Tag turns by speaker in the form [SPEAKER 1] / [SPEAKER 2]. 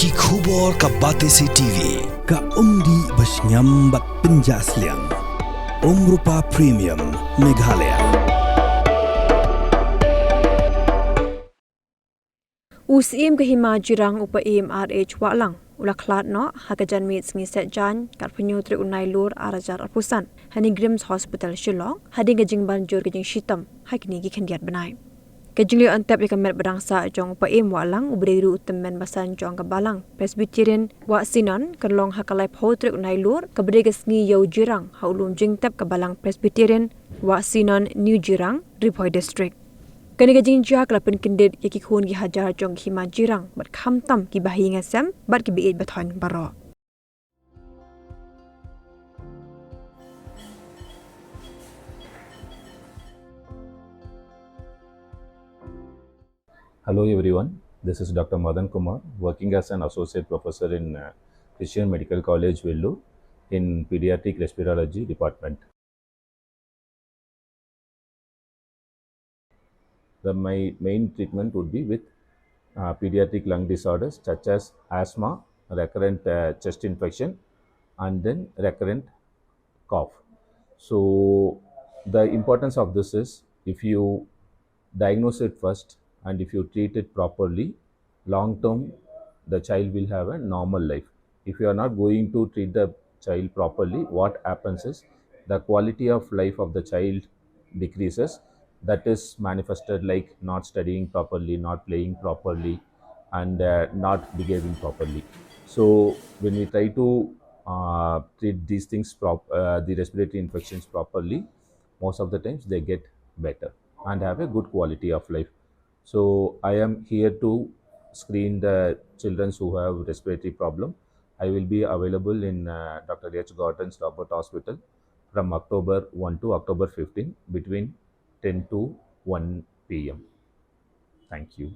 [SPEAKER 1] Ki khubor ka Batesi TV.
[SPEAKER 2] Ka umdi basnyam bat penjasliang. Rupa Premium Meghalaya.
[SPEAKER 3] Syiem ke Hima Jirang upa RH Wahlang. Ula Khlad no hakajan mit sngi set jan kat penyutri unai lur arajar alpusan. Hani Grims Hospital Shillong hadi gajing banjur gajing shitam hakini gi khendiat benai. Gajing liu antep ikamet bedangsa jong upa Wahlang uberiru utemen basan jong kabalang Presbyterian wa sinan kerlong hakalai potri unai lur kabede sngi yau Jirang haulum jingtep kabalang Presbyterian wa sinan New Jirang Ripoy District. Kani gajing jak lapin kindid ki khun gi hajar jong Hima Jirang bat kham tam ki bahi ngasam bat ki biit bathon baro.
[SPEAKER 4] Hello everyone, this is Dr. Madan Kumar, working as an associate professor in Syiem Medical College, Vellore, in Pediatric Respirology Department. My main treatment would be with pediatric lung disorders such as asthma, recurrent chest infection, and then recurrent cough. So the importance of this is, if you diagnose it first and if you treat it properly, long term the child will have a normal life. If you are not going to treat the child properly, what happens is the quality of life of the child decreases. That is manifested like not studying properly, not playing properly, and not behaving properly. So when we try to treat these things, the respiratory infections properly, most of the times they get better and have a good quality of life. So I am here to screen the children who have respiratory problem. I will be available in Dr. H. Gordon's Robert Hospital from October 1 to October 15 between 10 to 1 p.m. Thank you.